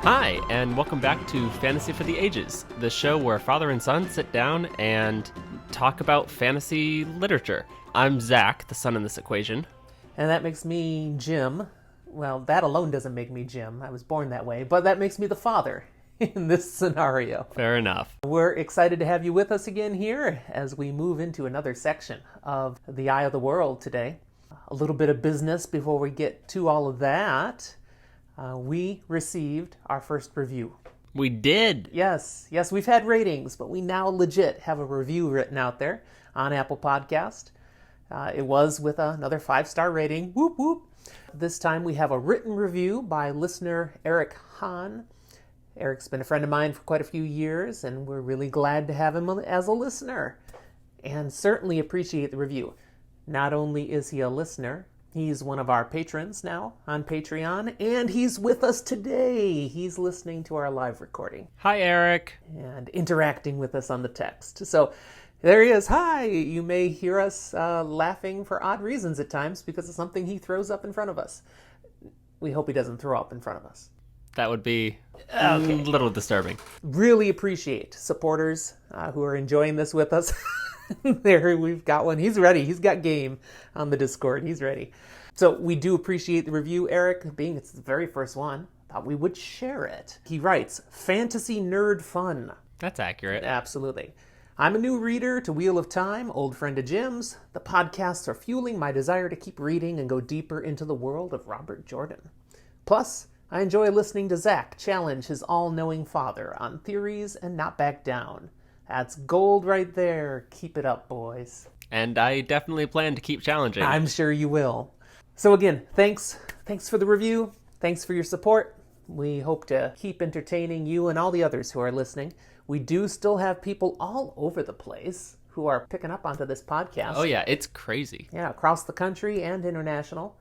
Hi, and welcome back to Fantasy for the Ages, the show where father and son sit down and talk about fantasy literature. I'm Zach, the son in this equation. And that makes me Jim. Well, that alone doesn't make me Jim. I was born that way. But that makes me the father in this scenario. Fair enough. We're excited to have you with us again here as we move into another section of The Eye of the World today. A little bit of business before we get to all of that. We received our first review. We did. Yes, we've had ratings, but we now legit have a review written out there on Apple Podcast. It was with another 5-star rating. Whoop, whoop. This time we have a written review by listener Eric Hahn. Eric's been a friend of mine for quite a few years, and we're really glad to have him as a listener. And certainly appreciate the review. Not only is he a listener, he's one of our patrons now on Patreon, and he's with us today. He's listening to our live recording. Hi, Eric. And interacting with us on the text. So there he is. Hi! You may hear us laughing for odd reasons at times because of something he throws up in front of us. We hope he doesn't throw up in front of us. That would be a little disturbing. Really appreciate supporters who are enjoying this with us. There, we've got one. He's ready. He's got game on the Discord. He's ready. So we do appreciate the review, Eric, being it's the very first one. Thought we would share it. He writes, Fantasy Nerd Fun. That's accurate. Absolutely. I'm a new reader to Wheel of Time, old friend of Jim's. The podcasts are fueling my desire to keep reading and go deeper into the world of Robert Jordan. Plus, I enjoy listening to Zach challenge his all-knowing father on theories and not back down. That's gold right there. Keep it up, boys. And I definitely plan to keep challenging. I'm sure you will. So again, thanks for the review. Thanks for your support. We hope to keep entertaining you and all the others who are listening. We do still have people all over the place who are picking up onto this podcast. Oh yeah, it's crazy. Yeah, across the country and international.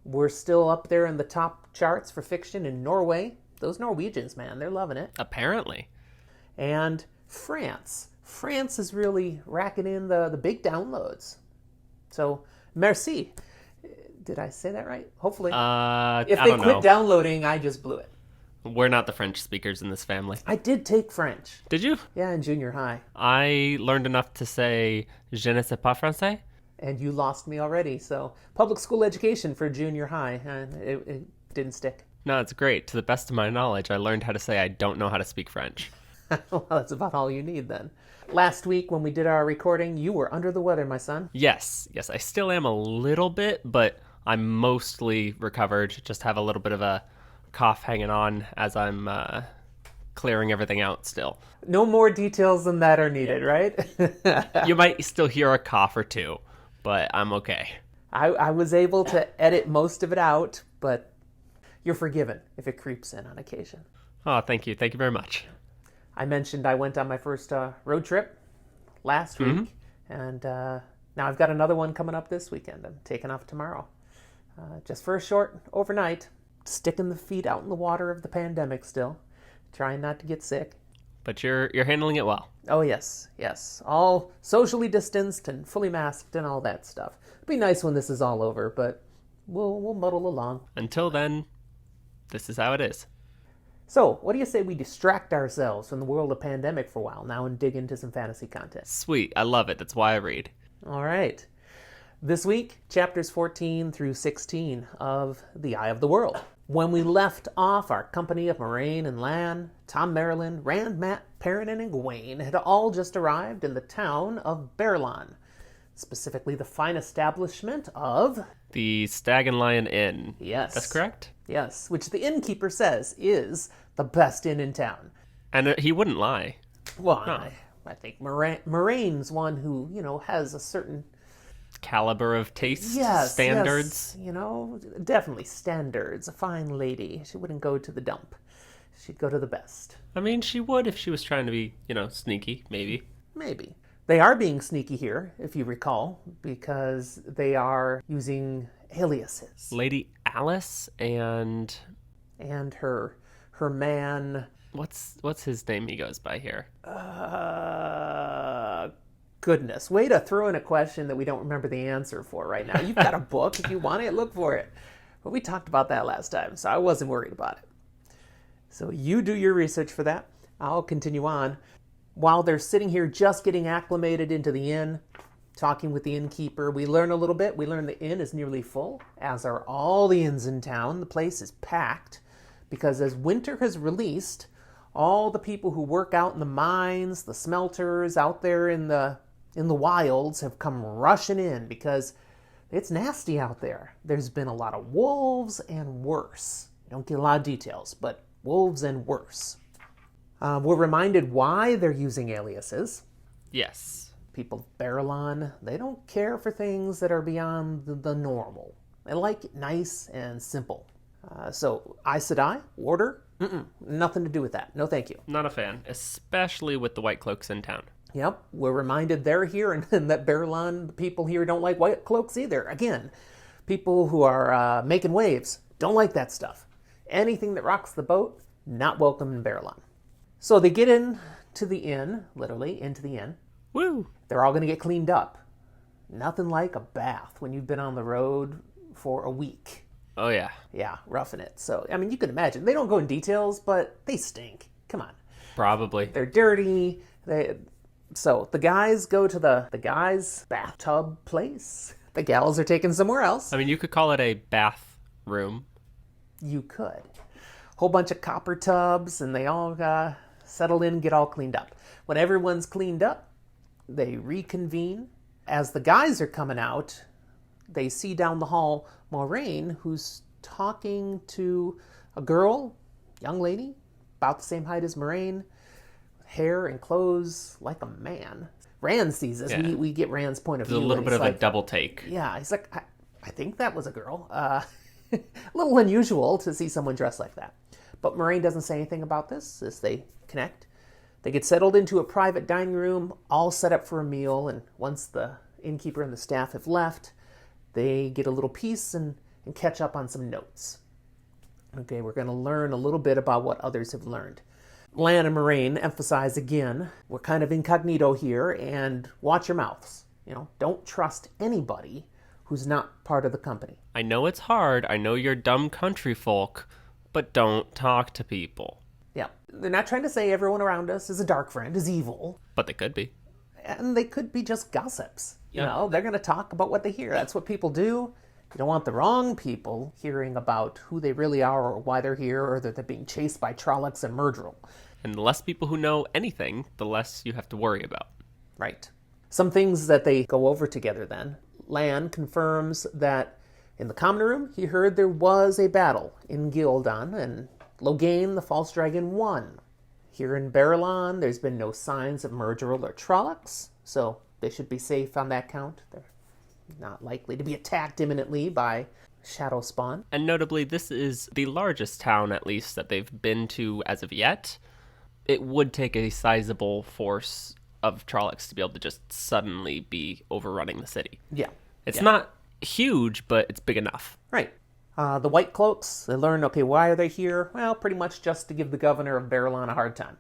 We're still up there in the top charts for fiction in Norway. Those Norwegians, man, they're loving it. Apparently. And France. France is really racking in the big downloads. So, merci. Did I say that right? Hopefully. If they quit downloading, I just blew it. We're not the French speakers in this family. I did take French. Did you? Yeah, in junior high. I learned enough to say je ne sais pas français. And you lost me already. So, public school education for junior high. It didn't stick. No, it's great. To the best of my knowledge, I learned how to say I don't know how to speak French. Well, that's about all you need then. Last week when we did our recording, you were under the weather, my son. Yes, I still am a little bit, but I'm mostly recovered. Just have a little bit of a cough hanging on as I'm clearing everything out still. No more details than that are needed, right? You might still hear a cough or two, but I'm okay. I was able to edit most of it out, but you're forgiven if it creeps in on occasion. Oh, thank you. Thank you very much. I mentioned I went on my first road trip last week, and now I've got another one coming up this weekend. I'm taking off tomorrow. Just for a short overnight, sticking the feet out in the water of the pandemic still, trying not to get sick. But you're handling it well. Oh, yes. All socially distanced and fully masked and all that stuff. It'll be nice when this is all over, but we'll muddle along. Until then, this is how it is. So, what do you say we distract ourselves from the world of pandemic for a while now and dig into some fantasy content? Sweet. I love it. That's why I read. All right. This week, chapters 14 through 16 of The Eye of the World. When we left off, our company of Moraine and Lan, Tom Maryland, Rand, Matt, Perrin, and Egwene had all just arrived in the town of Baerlon, specifically the fine establishment of the Stag and Lion Inn. Yes. That's correct? Yes, which the innkeeper says is the best inn in town. And he wouldn't lie. Well, I think Moraine's one who, has a certain caliber of taste standards. Yes, definitely standards. A fine lady. She wouldn't go to the dump. She'd go to the best. I mean, she would if she was trying to be, sneaky, maybe. Maybe. They are being sneaky here, if you recall, because they are using aliases. Lady Alice and her man. What's his name he goes by here? Goodness. Way to throw in a question that we don't remember the answer for right now. You've got a book. If you want it, look for it. But we talked about that last time, so I wasn't worried about it. So you do your research for that. I'll continue on. While they're sitting here just getting acclimated into the inn, talking with the innkeeper, we learn a little bit. We learn the inn is nearly full, as are all the inns in town. The place is packed because as winter has released, all the people who work out in the mines, the smelters, out there in the wilds have come rushing in because it's nasty out there. There's been a lot of wolves and worse. You don't get a lot of details, but wolves and worse. We're reminded why they're using aliases. Yes. People of Baerlon, they don't care for things that are beyond the normal. They like it nice and simple. So, Aes Sedai, order, nothing to do with that. No thank you. Not a fan, especially with the white cloaks in town. Yep, we're reminded they're here and that Baerlon, the people here don't like white cloaks either. Again, people who are making waves don't like that stuff. Anything that rocks the boat, not welcome in Baerlon. So they get into the inn, literally into the inn. Woo! They're all going to get cleaned up. Nothing like a bath when you've been on the road for a week. Oh, yeah. Yeah, roughing it. So, I mean, you can imagine. They don't go in details, but they stink. Come on. Probably. They're dirty. So the guys go to the guys' bathtub place. The gals are taken somewhere else. I mean, you could call it a bathroom. You could. Whole bunch of copper tubs, and they all settle in, get all cleaned up. When everyone's cleaned up, they reconvene. As the guys are coming out, they see down the hall Moraine, who's talking to a girl, young lady, about the same height as Moraine, hair and clothes like a man. Rand sees this. Yeah. We get Rand's point of There's view. a little bit of like, a double take. Yeah, he's like, I think that was a girl. A little unusual to see someone dressed like that. But Moraine doesn't say anything about this as they connect. They get settled into a private dining room, all set up for a meal, and once the innkeeper and the staff have left, they get a little peace and catch up on some notes. Okay, we're going to learn a little bit about what others have learned. Lan and Moraine emphasize again, we're kind of incognito here, and watch your mouths. Don't trust anybody who's not part of the company. I know it's hard. I know you're dumb country folk, but don't talk to people. Yeah, they're not trying to say everyone around us is a dark friend, is evil. But they could be. And they could be just gossips. Yeah. They're going to talk about what they hear. That's what people do. You don't want the wrong people hearing about who they really are or why they're here or that they're being chased by Trollocs and Murdril. And the less people who know anything, the less you have to worry about. Right. Some things that they go over together then. Lan confirms that in the common room, he heard there was a battle in Gildan, and Logain, the false dragon, won. Here in Baerlon, there's been no signs of Murdril or Trollocs, so they should be safe on that count. They're not likely to be attacked imminently by Shadow Spawn. And notably, this is the largest town, at least, that they've been to as of yet. It would take a sizable force of Trollocs to be able to just suddenly be overrunning the city. Yeah. It's not huge, but it's big enough. Right. The White Cloaks, they learn, okay, why are they here? Well, pretty much just to give the governor of Baerlon a hard time.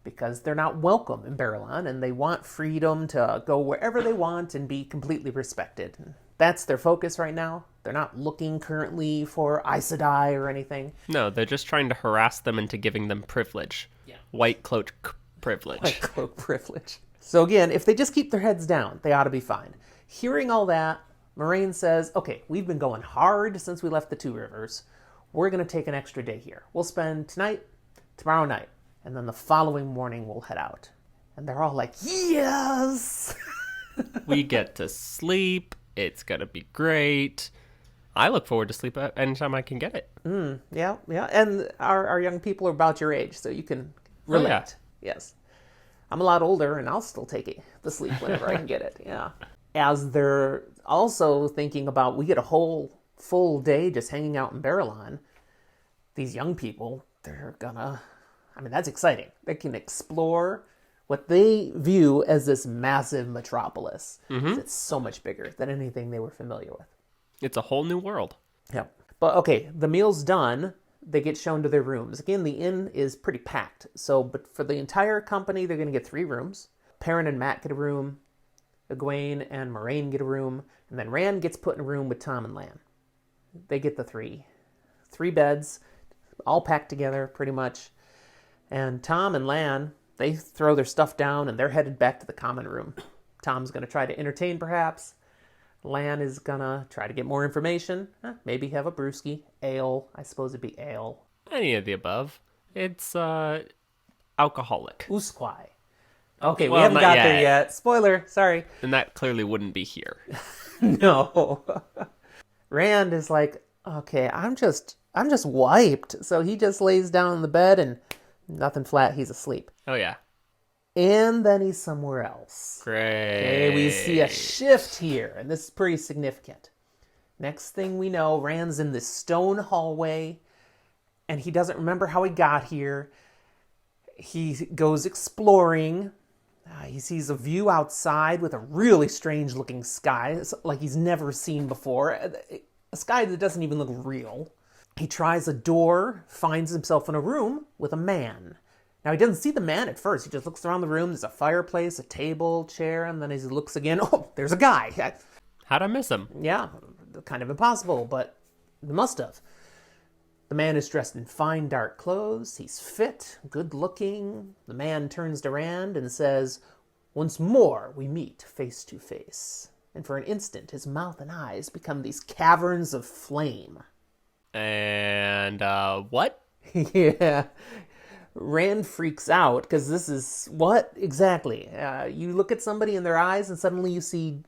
Because they're not welcome in Baerlon, and they want freedom to go wherever they want and be completely respected. That's their focus right now. They're not looking currently for Aes Sedai or anything. No, they're just trying to harass them into giving them privilege. Yeah. White cloak privilege. White Cloak privilege. So again, if they just keep their heads down, they ought to be fine. Hearing all that, Moraine says, okay, we've been going hard since we left the Two Rivers. We're going to take an extra day here. We'll spend tonight, tomorrow night, and then the following morning we'll head out. And they're all like, yes! We get to sleep. It's going to be great. I look forward to sleep anytime I can get it. Yeah. And our young people are about your age, so you can relate. yeah. Yes. I'm a lot older, and I'll still take it, the sleep whenever I can get it. Yeah. As they're also thinking about, we get a whole full day just hanging out in Baerlon, these young people, they're gonna... I mean, that's exciting. They can explore what they view as this massive metropolis. It's so much bigger than anything they were familiar with. It's a whole new world. Yeah. But okay, the meal's done. They get shown to their rooms. Again, the inn is pretty packed. But for the entire company, they're going to get 3 rooms. Perrin and Matt get a room. Egwene and Moraine get a room. And then Rand gets put in a room with Tom and Lan. They get the 3 beds. all packed together pretty much. And Tom and Lan, they throw their stuff down and they're headed back to the common room. Tom's going to try to entertain, perhaps. Lan is going to try to get more information. Maybe have a brewski. Ale. I suppose it'd be ale. Any of the above. It's alcoholic. Usquai. Okay, Well, we haven't not got yet. there yet. Spoiler, sorry. And that clearly wouldn't be here. No. Rand is like, okay, I'm just wiped. So he just lays down in the bed and nothing flat, he's asleep. Oh, yeah. And then he's somewhere else. Great. Okay, we see a shift here, and this is pretty significant. Next thing we know, Rand's in this stone hallway, and he doesn't remember how he got here. He goes exploring. He sees a view outside with a really strange-looking sky, it's like he's never seen before. A sky that doesn't even look real. He tries a door, finds himself in a room with a man. Now, he doesn't see the man at first. He just looks around the room. There's a fireplace, a table, chair, and then as he looks again, oh, there's a guy. How'd I miss him? Yeah, kind of impossible, but he must have. The man is dressed in fine dark clothes. He's fit, good looking. The man turns to Rand and says, "Once more we meet face to face." And for an instant, his mouth and eyes become these caverns of flame. And, what? Yeah. Rand freaks out because this is what exactly? You look at somebody in their eyes and suddenly you see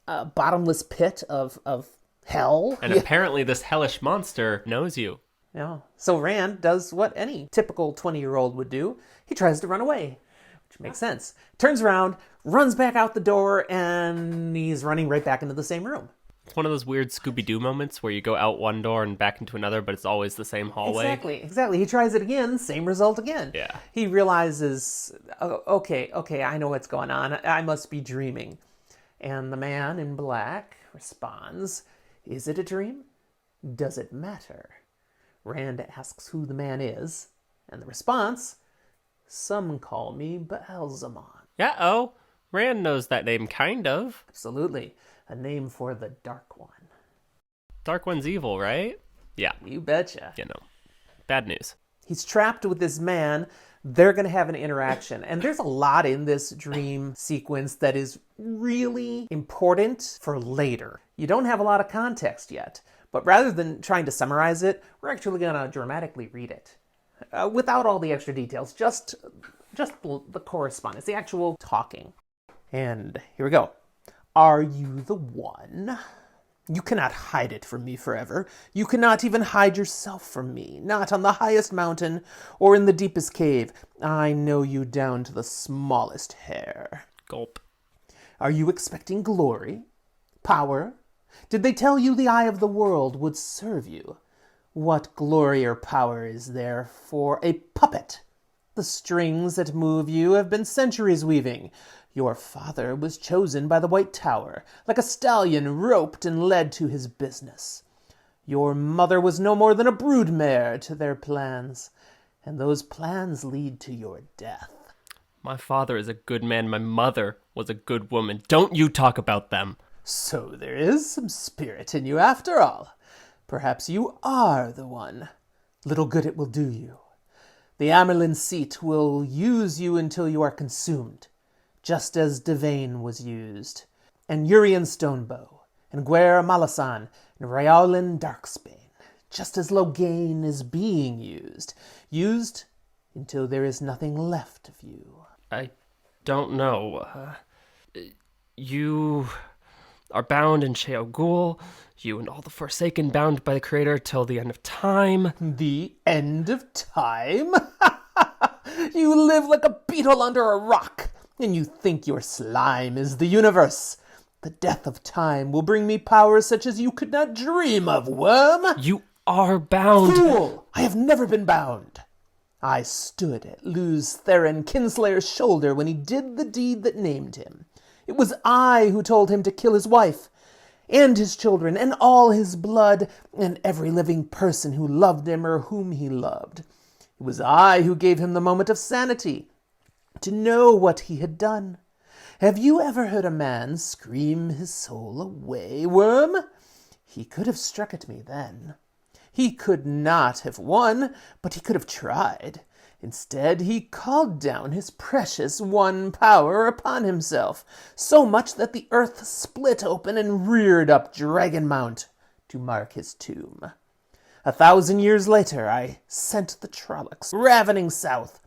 a bottomless pit of hell. And apparently this hellish monster knows you. Yeah. So Rand does what any typical 20-year-old would do. He tries to run away, which makes sense. Turns around, runs back out the door, and he's running right back into the same room. It's one of those weird Scooby-Doo moments where you go out one door and back into another, but it's always the same hallway. Exactly. He tries it again, same result again. Yeah. He realizes, oh, okay, I know what's going on. I must be dreaming. And the man in black responds, "Is it a dream? Does it matter?" Rand asks who the man is, and the response, "Some call me Baerlon." Uh-oh. Rand knows that name, kind of. Absolutely. A name for the Dark One. Dark One's evil, right? Yeah. You betcha. You know. Bad news. He's trapped with this man. They're going to have an interaction. And there's a lot in this dream sequence that is really important for later. You don't have a lot of context yet. But rather than trying to summarize it, we're actually going to dramatically read it. Without all the extra details. Just the correspondence. The actual talking. And here we go. "Are you the one? You cannot hide it from me forever. You cannot even hide yourself from me, not on the highest mountain or in the deepest cave. I know you down to the smallest hair. Gulp. Are you expecting glory? Power? Did they tell you the eye of the world would serve you? What glory or power is there for a puppet? The strings that move you have been centuries weaving. Your father was chosen by the White Tower, like a stallion roped and led to his business. Your mother was no more than a broodmare to their plans, and those plans lead to your death." My father is a good man. My mother was a good woman. Don't you talk about them. "So there is some spirit in you after all. Perhaps you are the one. Little good it will do you. The Amerlin seat will use you until you are consumed, just as Devane was used, and Urian Stonebow, and Guer Malasan, and Ryaulin Darksbane, just as Loghain is being used until there is nothing left of you." I don't know. You are bound in Sheol, you and all the Forsaken bound by the Creator till the end of time. The end of time? You live like a beetle under a rock, and you think your slime is the universe. The death of time will bring me powers such as you could not dream of, worm. You are bound. Fool! I have never been bound. I stood at Luz Theron Kinslayer's shoulder when he did the deed that named him. It was I who told him to kill his wife, and his children, and all his blood, and every living person who loved him or whom he loved. It was I who gave him the moment of sanity, to know what he had done. Have you ever heard a man scream his soul away, worm? He could have struck at me then. He could not have won, but he could have tried. Instead, he called down his precious one power upon himself, so much that the earth split open and reared up Dragon Mount to mark his tomb. 1,000 years later, I sent the Trollocs ravening south,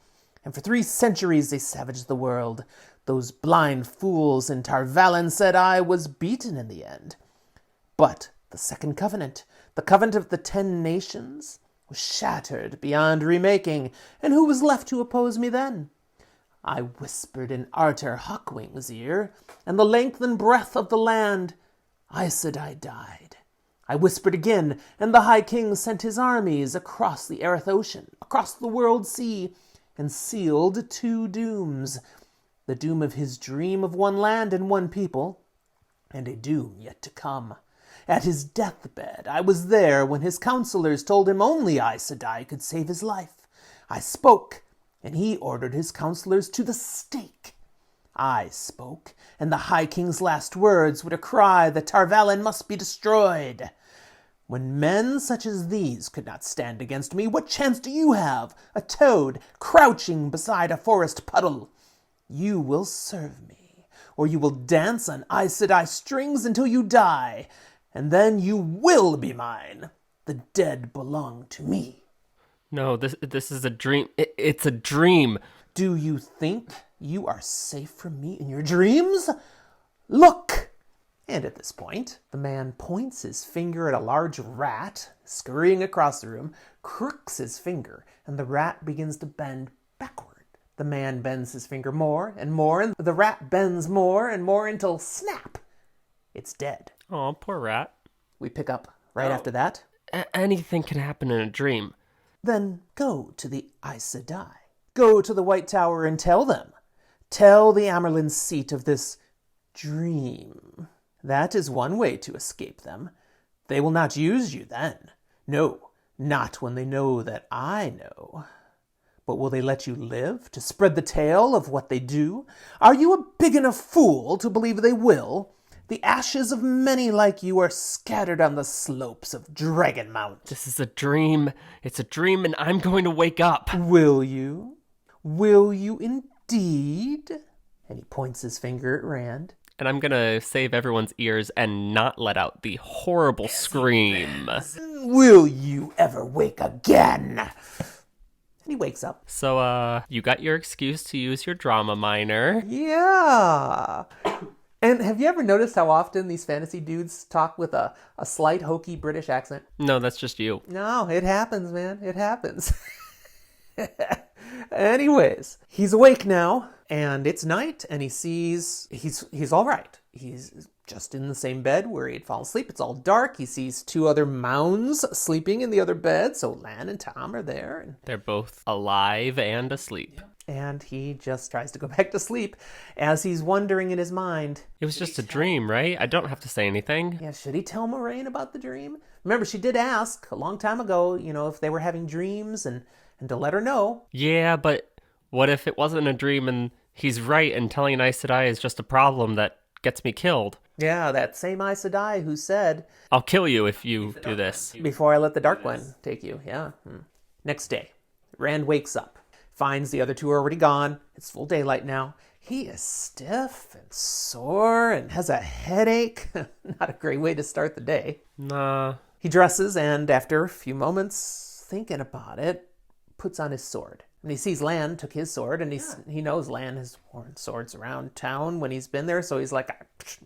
and for 3 centuries they savaged the world. Those blind fools in Tarvalon said I was beaten in the end. But the Second Covenant, the covenant of the 10 nations, was shattered beyond remaking, and who was left to oppose me then? I whispered in Artur Hawkwing's ear, and the length and breadth of the land, Aes Sedai died. I whispered again, and the High King sent his armies across the Aerith Ocean, across the World Sea, and sealed 2 dooms. The doom of his dream of one land and one people, and a doom yet to come. At his deathbed, I was there when his counselors told him only Aes Sedai could save his life. I spoke, and he ordered his counselors to the stake. I spoke, and the High King's last words were to cry that Tarvalon must be destroyed. When men such as these could not stand against me, what chance do you have, a toad crouching beside a forest puddle? You will serve me, or you will dance on Aes Sedai strings until you die, and then you will be mine. The dead belong to me. No, this is a dream. It's a dream. Do you think you are safe from me in your dreams? Look! And at this point, the man points his finger at a large rat scurrying across the room, crooks his finger, and the rat begins to bend backward. The man bends his finger more, and the rat bends more and more until snap! It's dead. Oh, poor rat. We pick up right after that. Anything can happen in a dream. Then go to the Aes Sedai. Go to the White Tower and tell them. Tell the Amerlin seat of this dream. That is one way to escape them. They will not use you then. No, not when they know that I know. But will they let you live to spread the tale of what they do? Are you a big enough fool to believe they will? The ashes of many like you are scattered on the slopes of Dragon Mount. This is a dream. It's a dream, and I'm going to wake up. Will you? Will you indeed? And he points his finger at Rand. And I'm going to save everyone's ears and not let out the horrible scream. Will you ever wake again? And he wakes up. So, you got your excuse to use your drama minor. Yeah. And have you ever noticed how often these fantasy dudes talk with a slight hokey British accent? No, that's just you. No, it happens, man. It happens. Anyways, he's awake now, and it's night, and he sees he's all right. He's just in the same bed where he had fallen asleep. It's all dark. He sees 2 other mounds sleeping in the other bed, so Lan and Tom are there. And they're both alive and asleep. And he just tries to go back to sleep as he's wondering in his mind. It was just a dream, right? I don't have to say anything. Yeah, should he tell Moraine about the dream? Remember, she did ask a long time ago, if they were having dreams and to let her know. Yeah, but what if it wasn't a dream and he's right and telling an Aes Sedai is just a problem that gets me killed? Yeah, that same Aes Sedai who said, I'll kill you if you do this. Before I let the Dark One take you, yeah. Next day, Rand wakes up, finds the other 2 are already gone. It's full daylight now. He is stiff and sore and has a headache. Not a great way to start the day. Nah. He dresses and, after a few moments thinking about it, puts on his sword. And he sees Lan took his sword, and he knows Lan has worn swords around town when he's been there, so he's like, I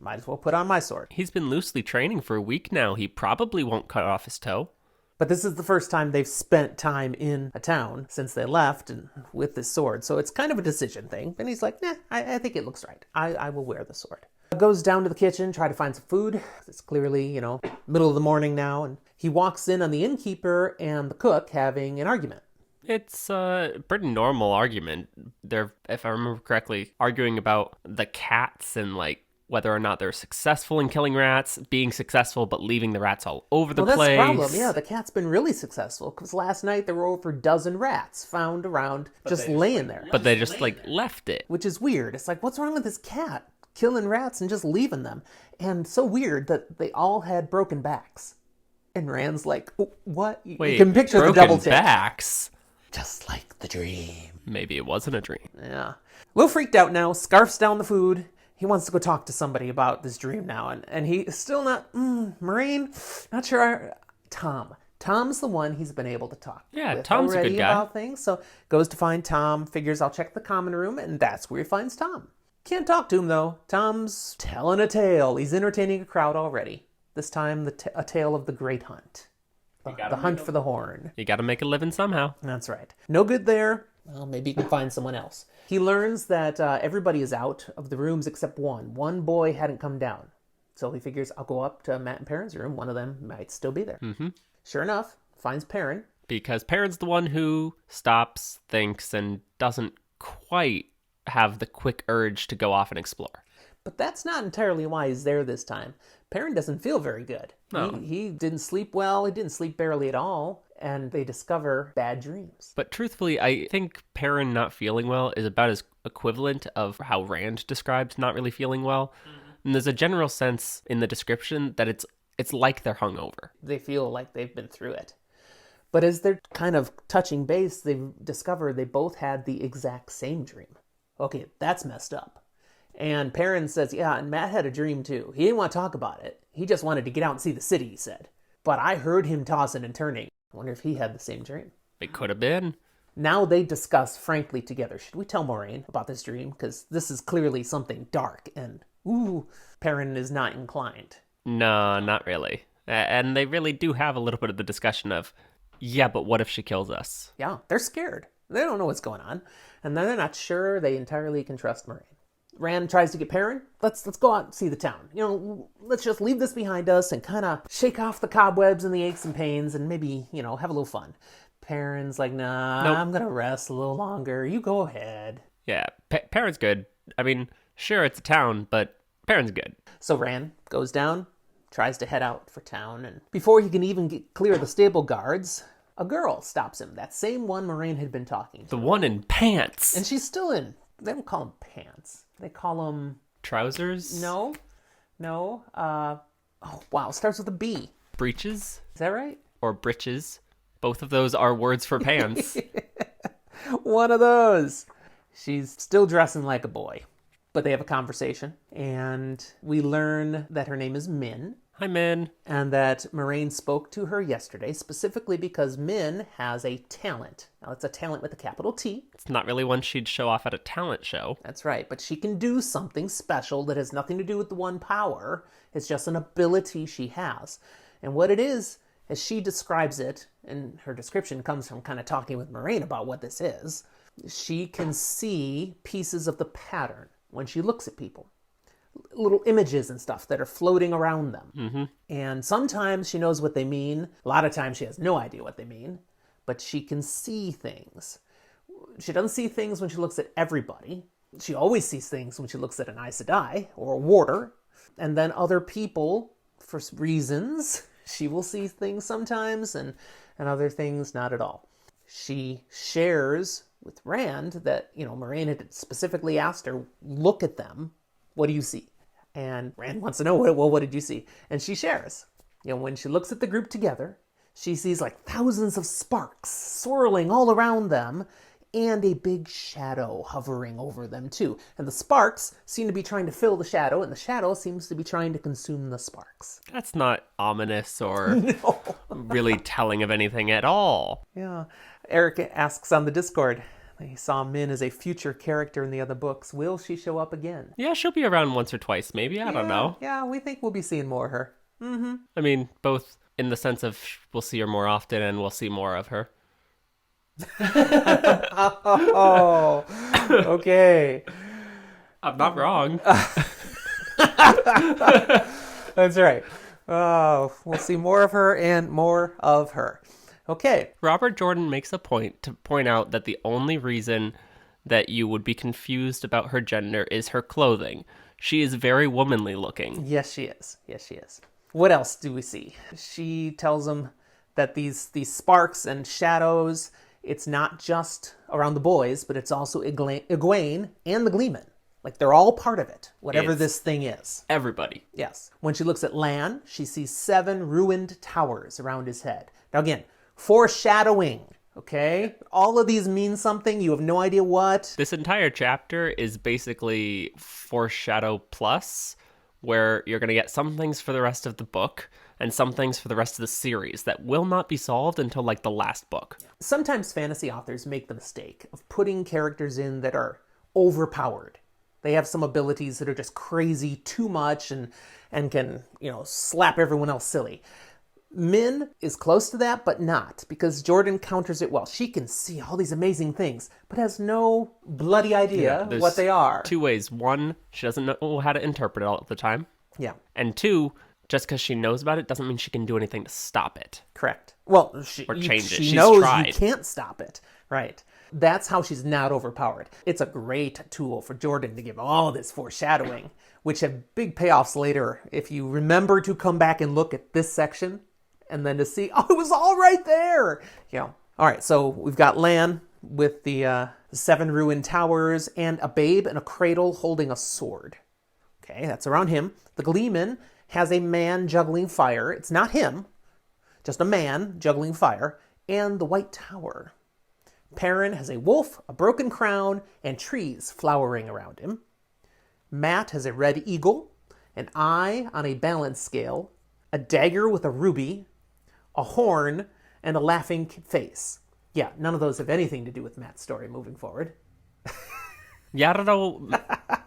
might as well put on my sword. He's been loosely training for a week now. He probably won't cut off his toe. But this is the first time they've spent time in a town since they left and with this sword, so it's kind of a decision thing. And he's like, I think it looks right. I will wear the sword. Goes down to the kitchen, try to find some food. It's clearly, middle of the morning now, and he walks in on the innkeeper and the cook having an argument. It's a pretty normal argument. They're, if I remember correctly, arguing about the cats and, whether or not they're successful in killing rats, being successful but leaving the rats all over the place. Well, that's the problem. Yeah, the cat's been really successful, because last night there were over 12 rats found around just laying there. But they just, left it. Which is weird. It's like, what's wrong with this cat? Killing rats and just leaving them. And so weird that they all had broken backs. And Rand's like, "Oh, what?" Wait, you can picture the broken double take. backs? Just like the dream. Maybe it wasn't a dream. Yeah. A little freaked out now, scarfs down the food. He wants to go talk to somebody about this dream now. And he's still not, Moraine, not sure. Tom's the one he's been able to talk with Tom's a already good guy. about things. So goes to find Tom, figures I'll check the common room, and that's where he finds Tom. Can't talk to him, though. Tom's telling a tale. He's entertaining a crowd already. This time, a tale of the great hunt. The hunt for the horn. You gotta make a living somehow. That's right. No good there. Well, maybe you can find someone else. He learns that everybody is out of the rooms except one. One boy hadn't come down. So he figures, I'll go up to Matt and Perrin's room. One of them might still be there. Mm-hmm. Sure enough, finds Perrin. Because Perrin's the one who stops, thinks, and doesn't quite have the quick urge to go off and explore. But that's not entirely why he's there this time. Perrin doesn't feel very good. No. He didn't sleep well. He didn't sleep barely at all. And they discover bad dreams. But truthfully, I think Perrin not feeling well is about as equivalent of how Rand described not really feeling well. Mm-hmm. And there's a general sense in the description that it's like they're hungover. They feel like they've been through it. But as they're kind of touching base, they discover they both had the exact same dream. Okay, that's messed up. And Perrin says, yeah, and Matt had a dream too. He didn't want to talk about it. He just wanted to get out and see the city, he said. But I heard him tossing and turning. I wonder if he had the same dream. It could have been. Now they discuss frankly together. Should we tell Moraine about this dream? Because this is clearly something dark and, Perrin is not inclined. No, not really. And they really do have a little bit of the discussion of, yeah, but what if she kills us? Yeah, they're scared. They don't know what's going on. And they're not sure they entirely can trust Moraine. Rand tries to get Perrin. Let's go out and see the town. Let's just leave this behind us and kind of shake off the cobwebs and the aches and pains and maybe, have a little fun. Perrin's like, nah, nope. I'm going to rest a little longer. You go ahead. Yeah, Perrin's good. I mean, sure, it's a town, but Perrin's good. So Rand goes down, tries to head out for town, and before he can even clear the stable guards, a girl stops him. That same one Moraine had been talking to. The one in pants. And she's still in. They don't call them pants. They call them... Trousers? No. Oh, wow. Starts with a B. Breeches? Is that right? Or breeches. Both of those are words for pants. One of those. She's still dressing like a boy. But they have a conversation. And we learn that her name is Min. Hi, Min. And that Moraine spoke to her yesterday, specifically because Min has a talent. Now, it's a talent with a capital T. It's not really one she'd show off at a talent show. That's right, but she can do something special that has nothing to do with the one power. It's just an ability she has. And what it is, as she describes it, and her description comes from kind of talking with Moraine about what this is, she can see pieces of the pattern when she looks at people. Little images and stuff that are floating around them. Mm-hmm. And sometimes she knows what they mean. A lot of times she has no idea what they mean. But she can see things. She doesn't see things when she looks at everybody. She always sees things when she looks at an Aes Sedai or a warder. And then other people, for reasons, she will see things sometimes and other things not at all. She shares with Rand that, Moraine had specifically asked her, look at them. What do you see? And Rand wants to know, what did you see? And she shares. When she looks at the group together, she sees like thousands of sparks swirling all around them and a big shadow hovering over them too. And the sparks seem to be trying to fill the shadow, and the shadow seems to be trying to consume the sparks. That's not ominous or really telling of anything at all. Yeah. Eric asks on the Discord, he saw Min as a future character in the other books. Will she show up again? Yeah, she'll be around once or twice, maybe. I don't know. Yeah, we think we'll be seeing more of her. Mm-hmm. I mean, both in the sense of we'll see her more often and we'll see more of her. Oh, okay. I'm not wrong. That's right. Oh, we'll see more of her and more of her. Okay. Robert Jordan makes a point to point out that the only reason that you would be confused about her gender is her clothing. She is very womanly looking. Yes, she is. What else do we see? She tells him that these sparks and shadows, it's not just around the boys, but it's also Egwene and the Gleeman. Like they're all part of it, whatever It's this thing is. everybody. Yes. When she looks at Lan, she sees 7 ruined towers around his head. Now again, foreshadowing, okay? All of these mean something. You have no idea what. This entire chapter is basically foreshadow plus, where you're going to get some things for the rest of the book and some things for the rest of the series that will not be solved until like the last book. Sometimes fantasy authors make the mistake of putting characters in that are overpowered. They have some abilities that are just crazy too much and can, slap everyone else silly. Min is close to that, but not, because Jordan counters it well. She can see all these amazing things, but has no bloody idea what they are. 2 ways. 1, she doesn't know how to interpret it all the time. Yeah. And 2, just because she knows about it doesn't mean she can do anything to stop it. Correct. Well, she She's knows tried. you can't stop it. Right. That's how she's not overpowered. It's a great tool for Jordan to give all this foreshadowing, which have big payoffs later if you remember to come back and look at this section and then to see, it was all right there. All right, so we've got Lan with the 7 ruined towers and a babe in a cradle holding a sword. Okay, that's around him. The Gleeman has a man juggling fire. It's not him, just a man juggling fire, and the White Tower. Perrin has a wolf, a broken crown, and trees flowering around him. Matt has a red eagle, an eye on a balance scale, a dagger with a ruby, a horn, and a laughing face. Yeah, none of those have anything to do with Matt's story moving forward. Yeah, I don't know.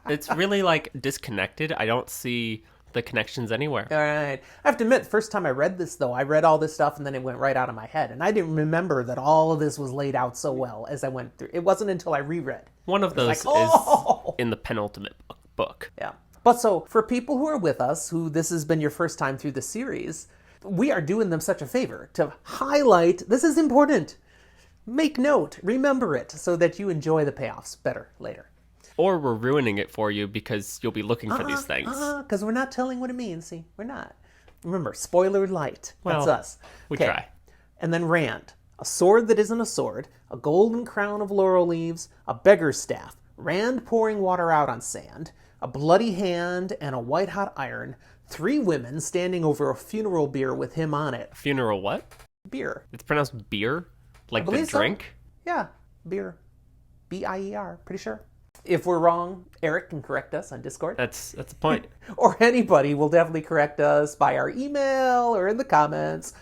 It's really like disconnected. I don't see the connections anywhere. All right. I have to admit, the first time I read this, though, I read all this stuff and then it went right out of my head. And I didn't remember that all of this was laid out so well as I went through. It wasn't until I reread. One of those like, is in the penultimate book. Yeah. But so, for people who are with us, who this has been your first time through the series, we are doing them such a favor to highlight, this is important. Make note, remember it, so that you enjoy the payoffs better later. Or we're ruining it for you because you'll be looking for these things. Because we're not telling what it means, see? We're not. Remember, spoiler light. That's us. We try. And then Rand. A sword that isn't a sword, a golden crown of laurel leaves, a beggar's staff, Rand pouring water out on sand, a bloody hand, and a white-hot iron, 3 women standing over a funeral bier with him on it. Funeral what? Beer. It's pronounced beer? Like the believe so. drink? Yeah, beer. B-I-E-R, pretty sure. If we're wrong, Eric can correct us on Discord. That's the point. Or anybody will definitely correct us by our email or in the comments.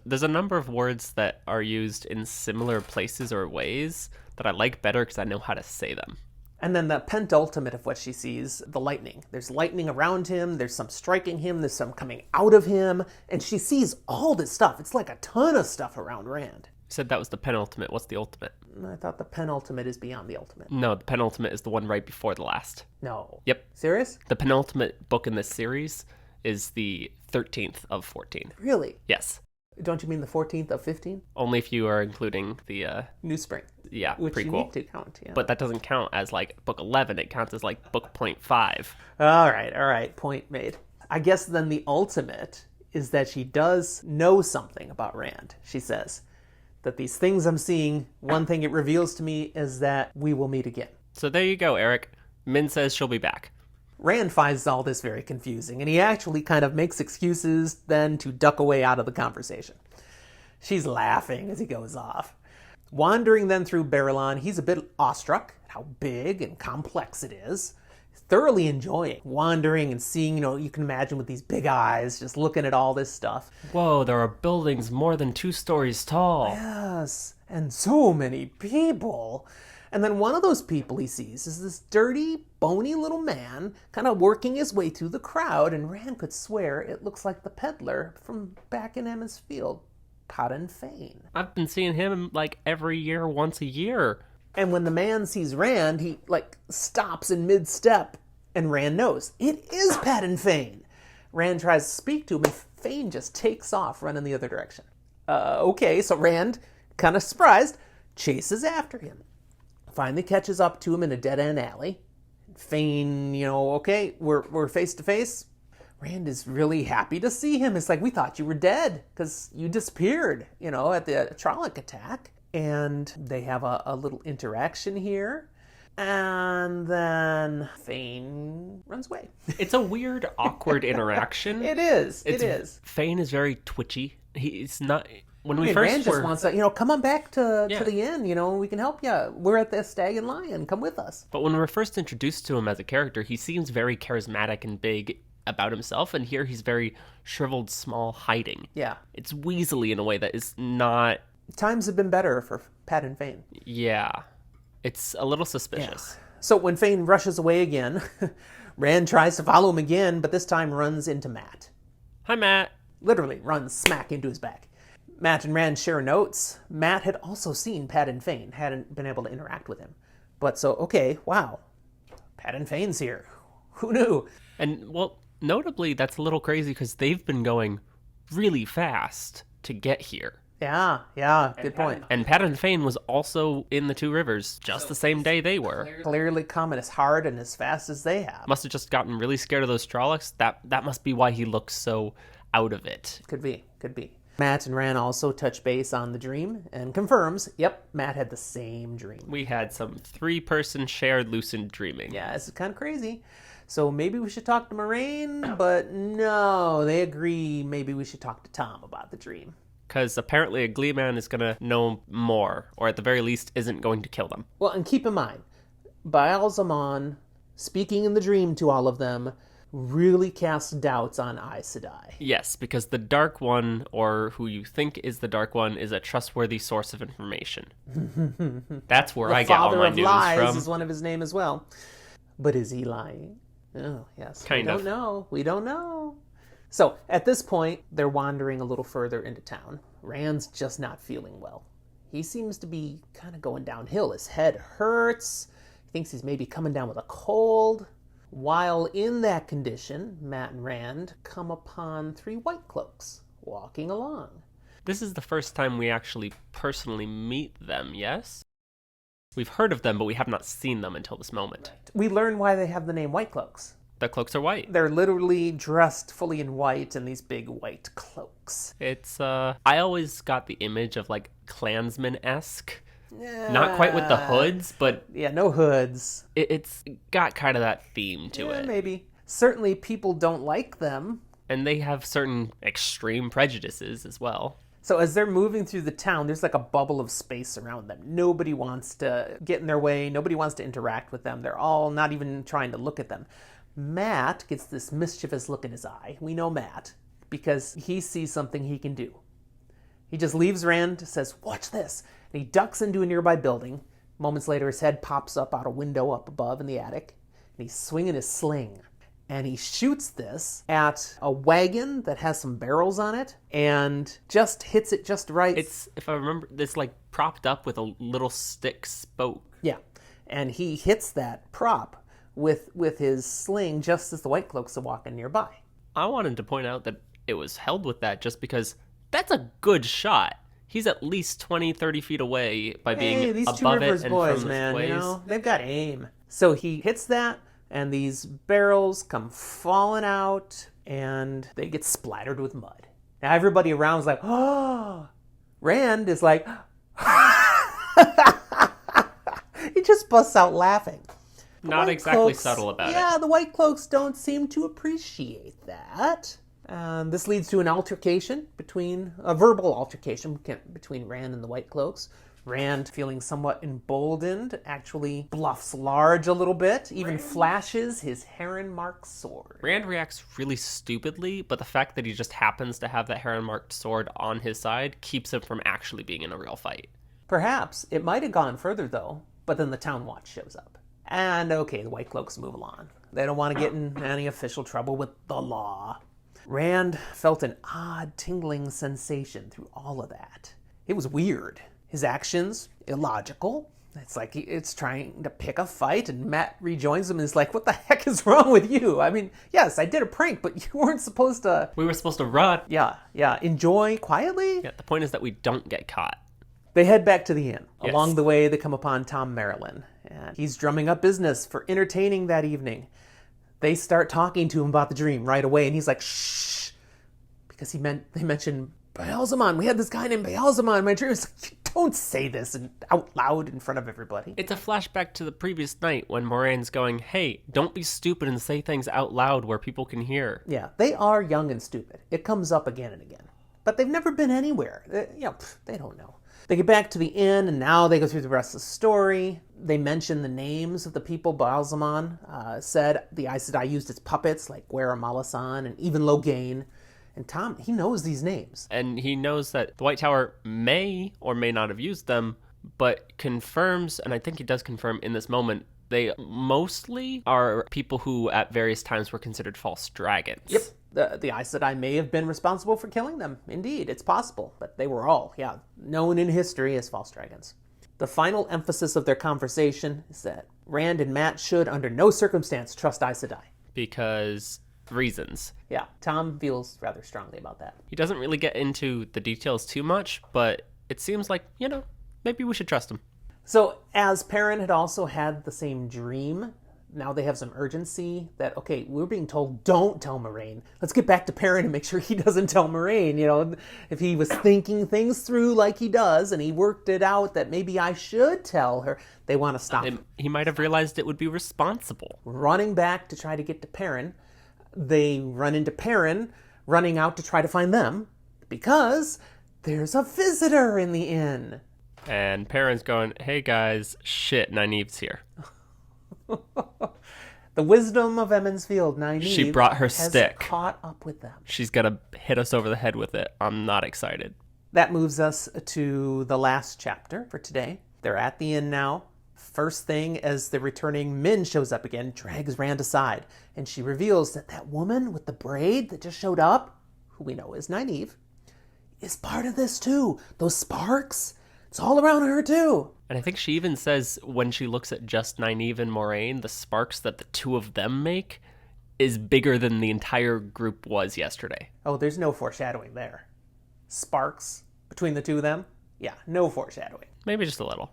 There's a number of words that are used in similar places or ways that I like better because I know how to say them. And then the pentultimate of what she sees, the lightning. There's lightning around him, there's some striking him, there's some coming out of him, and she sees all this stuff. It's like a ton of stuff around Rand. You said that was the penultimate. What's the ultimate? I thought the penultimate is beyond the ultimate. No, the penultimate is the one right before the last. No. Yep. Serious? The penultimate book in this series is the 13th of 14. Really? Yes. Don't you mean the 14th of 15? Only if you are including the New Spring. prequel. You need to count, yeah. But that doesn't count as like book 11. It counts as like book 0.5. All right. Point made. I guess then the ultimate is that she does know something about Rand. She says that these things I'm seeing, one thing it reveals to me is that we will meet again. So there you go, Eric. Min says she'll be back. Rand finds all this very confusing, and he actually kind of makes excuses then to duck away out of the conversation. She's laughing as he goes off. Wandering then through Baerlon, he's a bit awestruck at how big and complex it is. Thoroughly enjoying wandering and seeing, you can imagine with these big eyes, just looking at all this stuff. Whoa, there are buildings more than 2 stories tall. Yes, and so many people. And then one of those people he sees is this dirty, bony little man kind of working his way through the crowd, and Rand could swear it looks like the peddler from back in Emond's Field, Padan Fain. I've been seeing him like every year, once a year. And when the man sees Rand, he stops in mid-step, and Rand knows it is Padan Fain. Rand tries to speak to him, and Fain just takes off, running the other direction. Okay, so Rand, kind of surprised, chases after him. Finally catches up to him in a dead-end alley. Fain, okay, we're face to face. Rand is really happy to see him. It's like, we thought you were dead because you disappeared, at the Trolloc attack. And they have a little interaction here. And then Fane runs away. It's a weird, awkward interaction. It is. It is. Fane is very twitchy. He's not... When we Rand first just were... wants to, come on back to the inn, we can help you. We're at the Stag and Lion. Come with us. But when we're first introduced to him as a character, he seems very charismatic and big about himself, and here he's very shriveled, small, hiding. Yeah. It's weaselly in a way that is not... Times have been better for Pat and Fane. Yeah. It's a little suspicious. Yeah. So when Fane rushes away again, Rand tries to follow him again, but this time runs into Matt. Hi, Matt. Literally runs smack into his back. Matt and Rand share notes. Matt had also seen Pat and Fane, hadn't been able to interact with him. But so, okay, wow. Pat and Fane's here. Who knew? And, well, notably, that's a little crazy because they've been going really fast to get here. Yeah, good point. And Pat and Fane was also in the Two Rivers just the same day they were. Clearly coming as hard and as fast as they have. Must have just gotten really scared of those Trollocs. That must be why he looks so out of it. Could be. Matt and Rand also touch base on the dream and confirms, yep, Matt had the same dream. We had some 3-person shared lucid dreaming. Yeah, it's kind of crazy. So maybe we should talk to Moraine, but no, they agree maybe we should talk to Tom about the dream. Because apparently a Glee Man is going to know more, or at the very least isn't going to kill them. Well, and keep in mind, Baerlon, speaking in the dream to all of them, really casts doubts on Aes Sedai. Yes, because the Dark One, or who you think is the Dark One, is a trustworthy source of information. That's where I get all my news from. The Father of Lies from. is one of his name as well. But is he lying? Oh, yes. Kind of. We don't know. So, at this point, they're wandering a little further into town. Rand's just not feeling well. He seems to be kind of going downhill. His head hurts. He thinks he's maybe coming down with a cold. While in that condition, Matt and Rand come upon 3 white cloaks walking along. This is the first time we actually personally meet them, yes? We've heard of them, but we have not seen them until this moment. We learn why they have the name White Cloaks. The cloaks are white. They're literally dressed fully in white in these big white cloaks. It's, I always got the image of, like, Klansman-esque. Not quite with the hoods, but... Yeah, no hoods. It's got kind of that theme to it. Maybe. Certainly people don't like them. And they have certain extreme prejudices as well. So as they're moving through the town, there's like a bubble of space around them. Nobody wants to get in their way. Nobody wants to interact with them. They're all not even trying to look at them. Matt gets this mischievous look in his eye. We know Matt because he sees something he can do. He just leaves Rand, says, "Watch this." And he ducks into a nearby building. Moments later, his head pops up out a window up above in the attic. And he's swinging his sling. And he shoots this at a wagon that has some barrels on it and just hits it just right. It's, if I remember, it's like propped up with a little stick spoke. Yeah. And he hits that prop with his sling just as the White Cloaks are walking nearby. I wanted to point out that it was held with that just because that's a good shot. He's at least 20, 30 feet away by being these Two above Rivers it and boys, from man, the ways. they've got aim. So he hits that, and these barrels come falling out, and they get splattered with mud. Now everybody around is like, oh. Rand is like, he just busts out laughing. Not exactly subtle about it. Yeah, the White Cloaks don't seem to appreciate that. This leads to an altercation a verbal altercation between Rand and the White Cloaks. Rand, feeling somewhat emboldened, actually bluffs large a little bit, even flashes his heron-marked sword. Rand reacts really stupidly, but the fact that he just happens to have that heron-marked sword on his side keeps him from actually being in a real fight. Perhaps. It might have gone further, though, but then the town watch shows up. And okay, the White Cloaks move along. They don't want to get in any official trouble with the law. Rand felt an odd tingling sensation through all of that. It was weird. His actions, illogical. It's like it's trying to pick a fight, and Matt rejoins him and is like, what the heck is wrong with you? I mean, yes, I did a prank, but you weren't supposed to... We were supposed to run. Yeah, enjoy quietly. Yeah, the point is that we don't get caught. They head back to the inn. Yes. Along the way, they come upon Tom Maryland. And he's drumming up business for entertaining that evening. They start talking to him about the dream right away, and he's like, shh. Because they mentioned Baelzamon. We had this guy named Baelzamon in my dream. It's like, Don't say this out loud in front of everybody. It's a flashback to the previous night when Moraine's going, hey, don't be stupid and say things out loud where people can hear. Yeah, they are young and stupid. It comes up again and again. But they've never been anywhere. They don't know. They get back to the inn, and now they go through the rest of the story. They mention the names of the people Baerlon said the Aes Sedai used as puppets, like Guerra Malasan and even Logain. And Tom, he knows these names. And he knows that the White Tower may or may not have used them, but confirms, and I think he does confirm in this moment, they mostly are people who at various times were considered false dragons. Yep. The Aes Sedai may have been responsible for killing them. Indeed, it's possible. But they were all, known in history as false dragons. The final emphasis of their conversation is that Rand and Mat should, under no circumstance, trust Aes Sedai. Because reasons. Yeah, Tom feels rather strongly about that. He doesn't really get into the details too much, but it seems like, maybe we should trust him. So, as Perrin had also had the same dream, now they have some urgency that, okay, we're being told, don't tell Moiraine. Let's get back to Perrin and make sure he doesn't tell Moiraine. If he was thinking things through like he does and he worked it out that maybe I should tell her, they want to stop him. He might have realized it would be responsible. Running back to try to get to Perrin, they run into Perrin, running out to try to find them, because there's a visitor in the inn. And Perrin's going, hey guys, shit, Nynaeve's here. The wisdom of Emond's Field, Nynaeve, she brought her has stick. Caught up with them. She's gonna hit us over the head with it. I'm not excited. That moves us to the last chapter for today. They're at the inn now. First thing, as the returning Min shows up again, drags Rand aside, and she reveals that woman with the braid that just showed up, who we know is Nynaeve, is part of this too. Those sparks, it's all around her too. And I think she even says when she looks at just Nynaeve and Moiraine, the sparks that the two of them make is bigger than the entire group was yesterday. Oh, there's no foreshadowing there. Sparks between the two of them? Yeah, no foreshadowing. Maybe just a little.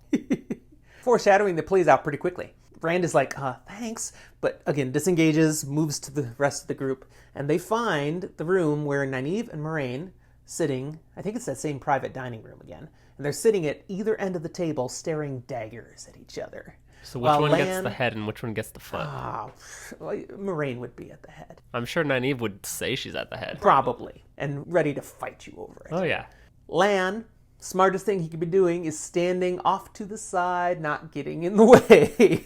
Foreshadowing that plays out pretty quickly. Rand is like, thanks, but again, disengages, moves to the rest of the group, and they find the room where Nynaeve and Moiraine sitting, I think it's that same private dining room again, and they're sitting at either end of the table staring daggers at each other. So which one gets the head and which one gets the foot? Moiraine would be at the head. I'm sure Nynaeve would say she's at the head. Probably, and ready to fight you over it. Oh, yeah. Lan, smartest thing he could be doing is standing off to the side, not getting in the way.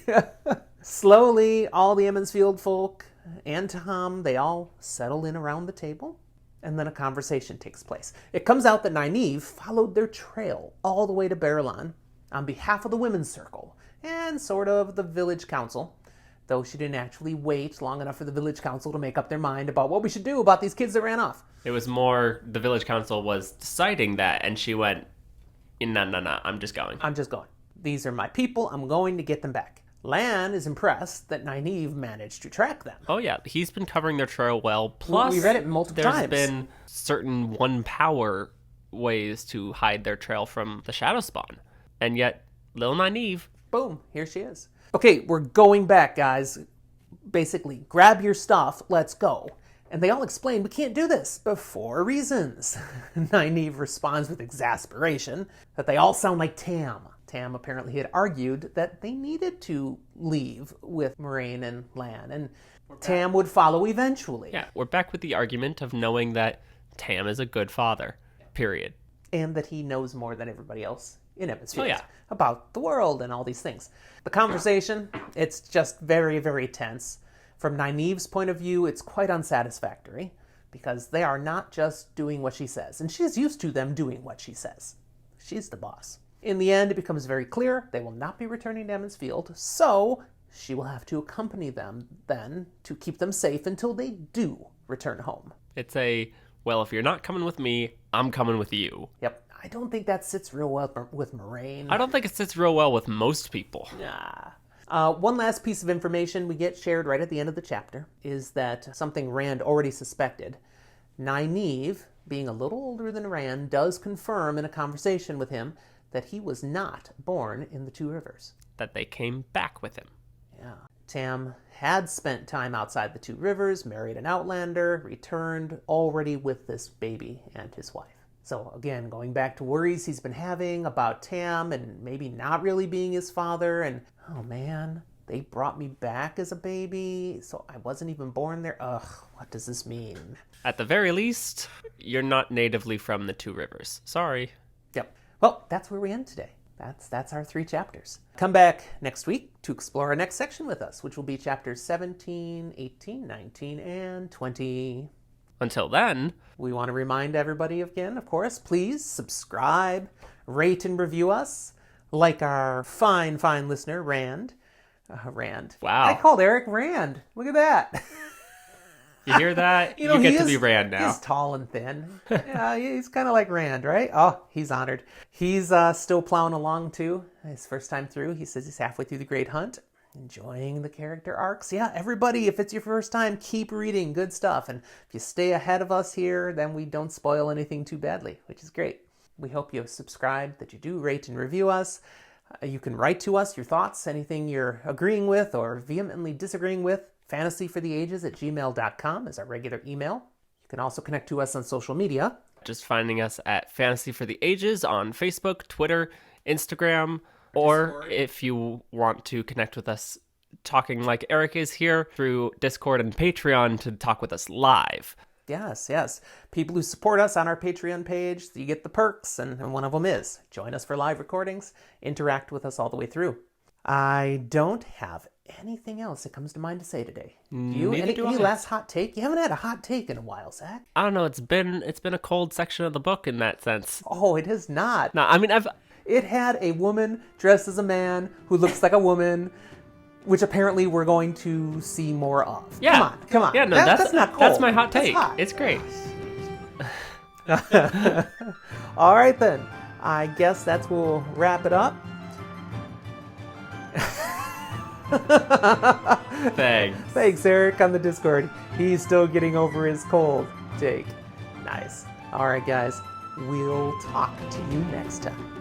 Slowly, all the Emond's Field folk and Tom, they all settle in around the table, and then a conversation takes place. It comes out that Nynaeve followed their trail all the way to Baerlon on behalf of the Women's Circle and sort of the village council, though she didn't actually wait long enough for the village council to make up their mind about what we should do about these kids that ran off. It was more the village council was deciding that, and she went, no, I'm just going. I'm just going. These are my people. I'm going to get them back. Lan is impressed that Nynaeve managed to track them. Oh, yeah. He's been covering their trail well. Plus, we read it multiple times. There's been certain one power ways to hide their trail from the Shadow Spawn. And yet, Lil Nynaeve... Boom, here she is. Okay, we're going back, guys. Basically, grab your stuff, let's go. And they all explain, we can't do this, but for reasons. Nynaeve responds with exasperation that they all sound like Tam. Tam apparently had argued that they needed to leave with Moiraine and Lan, and Tam would follow eventually. Yeah, we're back with the argument of knowing that Tam is a good father, period. And that he knows more than everybody else in Emond's Field yeah. about the world and all these things. The conversation, it's just very, very tense. From Nynaeve's point of view, it's quite unsatisfactory because they are not just doing what she says, and she's used to them doing what she says. She's the boss. In the end, it becomes very clear they will not be returning to Emond's Field, so she will have to accompany them then to keep them safe until they do return home. It's well, if you're not coming with me, I'm coming with you. Yep. I don't think that sits real well with Moiraine. I don't think it sits real well with most people. Nah. One last piece of information we get shared right at the end of the chapter is that something Rand already suspected. Nynaeve, being a little older than Rand, does confirm in a conversation with him that he was not born in the Two Rivers. That they came back with him. Yeah. Tam had spent time outside the Two Rivers, married an outlander, returned already with this baby and his wife. So again, going back to worries he's been having about Tam and maybe not really being his father, and oh man, they brought me back as a baby, so I wasn't even born there. Ugh, what does this mean? At the very least, you're not natively from the Two Rivers. Sorry. Yep. Well, that's where we end today. That's our 3 chapters. Come back next week to explore our next section with us, which will be chapters 17, 18, 19, and 20. Until then, we want to remind everybody again, of course, please subscribe, rate and review us, like our fine listener, Rand. Rand. Wow. I called Eric Rand. Look at that. You hear that? You get to be Rand now. He's tall and thin. Yeah, he's kind of like Rand, right? Oh, he's honored. He's still plowing along, too. His first time through. He says he's halfway through The Great Hunt. Enjoying the character arcs. Yeah, everybody, if it's your first time, keep reading. Good stuff. And if you stay ahead of us here, then we don't spoil anything too badly, which is great. We hope you have subscribed, that you do rate and review us. You can write to us your thoughts, anything you're agreeing with or vehemently disagreeing with. fantasyfortheages@gmail.com is our regular email. You can also connect to us on social media. Just finding us at Fantasy for the Ages on Facebook, Twitter, Instagram, or if you want to connect with us talking like Eric is here, through Discord and Patreon to talk with us live. Yes. People who support us on our Patreon page, you get the perks, and one of them is join us for live recordings, interact with us all the way through. I don't have anything else that comes to mind to say today. Any last hot take? You haven't had a hot take in a while, Zach. I don't know. It's been a cold section of the book in that sense. Oh, it has not. No, I mean It had a woman dressed as a man who looks like a woman, which apparently we're going to see more of. Yeah. Come on. Yeah, no, that's not cold. That's my hot take. Hot. It's great. All right, then. I guess that's where we'll wrap it up. Thanks, Eric, on the Discord. He's still getting over his cold. Jake. Nice. All right, guys. We'll talk to you next time.